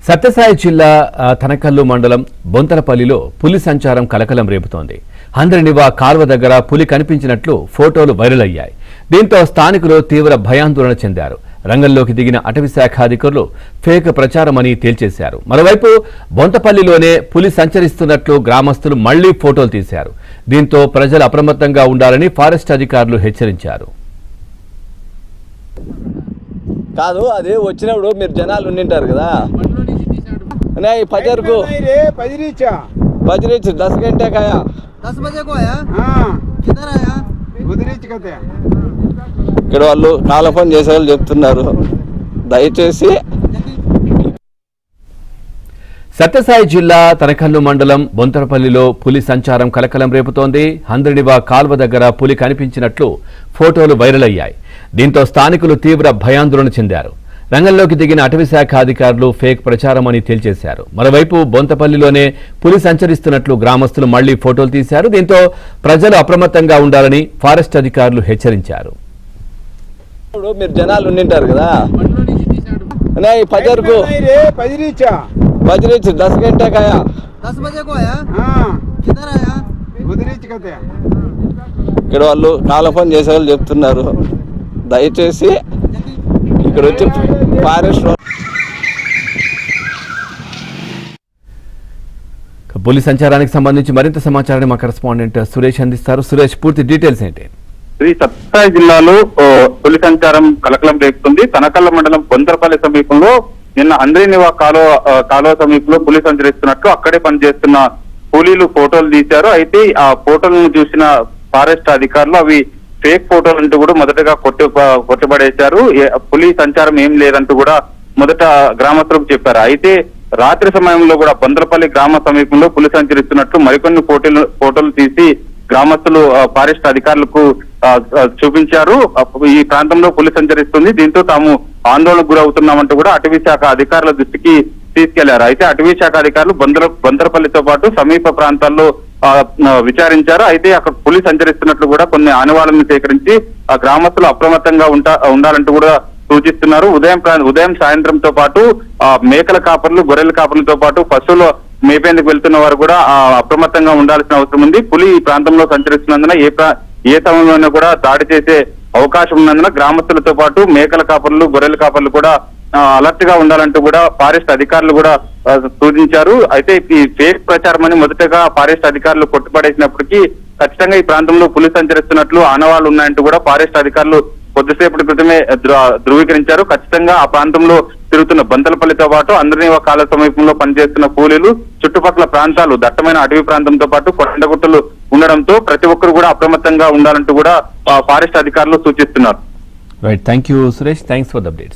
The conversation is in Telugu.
సత్యసాయి జిల్లా తనకల్లు మండలం బొంతలపల్లిలో పులి సంచారం కలకలం రేపుతోంది. హంద్రనివా కాల్వ దగ్గర పులి కనిపించినట్లు ఫోటోలు వైరల్ అయ్యాయి. దీంతో స్థానికులు తీవ్ర భయాందోళన చెందారు. రంగంలోకి దిగిన అటవీ శాఖ అధికారులు ఫేక్ ప్రచారమని తేల్చేశారు. మరోవైపు బొంతపల్లిలోనే పులి సంచరిస్తున్నట్లు గ్రామస్తులు మళ్లీ ఫోటోలు తీశారు. దీంతో ప్రజలు అప్రమత్తంగా ఉండాలని ఫారెస్ట్ అధికారులు హెచ్చరించారు. కాదు అది వచ్చినప్పుడు మీరు జనాలు ఉండింటారు కదా नहीं फजर को बजरीच 10 घंटे का आया 10 बजे को आया हाँ किधर आया बजरीच कहते हैं ఇక్కడ వాళ్ళు కాలపని చేసే వాళ్ళు చెప్తున్నారు దయచేసి సత్యసాయి జిల్లా తనకల్లు మండలం బొంతలపల్లిలో పులి సంచారం కలకలం రేపుతోంది. హంద్రనివా కాల్వ దగ్గర పులి కనిపించినట్లు ఫోటోలు వైరల్ అయ్యాయి. దీంతో స్థానికులు తీవ్ర భయాందోళన చెందారు. రంగంలోకి దిగిన అటవీ శాఖ అధికారులు ఫేక్ ప్రచారమని తేల్చేశారు. మరోవైపు బొంతపల్లిలోనే పులి సంచరిస్తున్నట్లు గ్రామస్తులు మళ్లీ ఫోటోలు తీశారు. దీంతో ప్రజలు అప్రమత్తంగా ఉండాలని ఫారెస్ట్ అధికారులు హెచ్చరించారు. మీరు జనాలు ఉండింటారు కదా नहीं फजर को बजरीच 10 घंटे का आया 10 बजे को आया हाँ किधर आया बजरीच कहते हैं ఇక్కడ వాళ్ళు కాలపని చేసే వాళ్ళు చెప్తున్నారు దయచేసి ఇక్కడ వచ్చి ఫారెస్ట్ పులి సంచారానికి సంబంధించి మరింత సమాచారాన్ని మా కరెస్పాండెంట్ సురేష్ అందిస్తారు. సురేష్, పూర్తి డీటెయిల్స్ ఏంటి? శ్రీ సత్యసాయి జిల్లాలో పులి సంచారం కలకలం రేపుతుంది. తనకల్ల మండలం బొంతలపల్లి సమీపంలో నిన్న హంద్రనివా కాలువ సమీపంలో పులి సంచరిస్తున్నట్లు అక్కడే పనిచేస్తున్న కూలీలు ఫోటోలు తీశారు. అయితే ఆ ఫోటోలను చూసిన ఫారెస్ట్ అధికారులు అవి ఫేక్ ఫోటోలు అంటూ కూడా మొదటగా కొట్టబడేశారు. పులి సంచారం ఏం లేదంటూ కూడా మొదట గ్రామస్తులకు చెప్పారు. అయితే రాత్రి సమయంలో కూడా బొంతలపల్లి గ్రామ సమీపంలో పులి సంచరిస్తున్నట్లు మరికొన్ని ఫోటోలు తీసి గ్రామస్తులు ఫారెస్ట్ అధికారులకు చూపించారు. ఈ ప్రాంతంలో పులి సంచరిస్తుంది, దీంతో తాము ఆందోళనకు గురవుతున్నామంటూ కూడా అటవీ శాఖ అధికారుల దృష్టికి తీసుకెళ్లారు. అయితే అటవీ శాఖ అధికారులు బొంతలపల్లితో పాటు సమీప ప్రాంతాల్లో విచారించారు. అయితే అక్కడ పులి సంచరిస్తున్నట్లు కూడా కొన్ని ఆనవాళ్లను సేకరించి ఆ గ్రామస్తులు అప్రమత్తంగా ఉండాలంటూ కూడా సూచిస్తున్నారు. ఉదయం సాయంత్రంతో పాటు మేకల కాపర్లు, గొర్రెల కాపర్లతో పాటు పశువులు మేపేందుకు వెళ్తున్న వారు కూడా అప్రమత్తంగా ఉండాల్సిన అవసరం ఉంది. పులి ఈ ప్రాంతంలో సంచరిస్తున్నందున ఏ సమయంలోనూ కూడా దాడి చేసే అవకాశం ఉన్నందున గ్రామస్తులతో పాటు మేకల కాపర్లు, గొర్రెల కాపర్లు కూడా అలర్ట్ గా ఉండాలంటూ కూడా ఫారెస్ట్ అధికారులు కూడా సూచించారు. అయితే ఈ ఫేక్ ప్రచారం అని మొదటగా ఫారెస్ట్ అధికారులు కొట్టుపడేసినప్పటికీ ఖచ్చితంగా ఈ ప్రాంతంలో పులి సంచరిస్తున్నట్లు ఆనవాళ్లు ఉన్నాయంటూ కూడా ఫారెస్ట్ అధికారులు కొద్దిసేపటి క్రితమే ధృవీకరించారు. ఖచ్చితంగా ఆ ప్రాంతంలో తిరుగుతున్న బొంతలపల్లితో పాటు హంద్రనివా కాలువ సమీపంలో పనిచేస్తున్న కూలీలు, చుట్టుపక్కల ప్రాంతాలు దట్టమైన అటవీ ప్రాంతంతో పాటు కొండగుట్టలు ఉండడంతో ప్రతి ఒక్కరు కూడా అప్రమత్తంగా ఉండాలంటూ కూడా ఫారెస్ట్ అధికారులు సూచిస్తున్నారు. Right, thank you Suresh, thanks for the updates.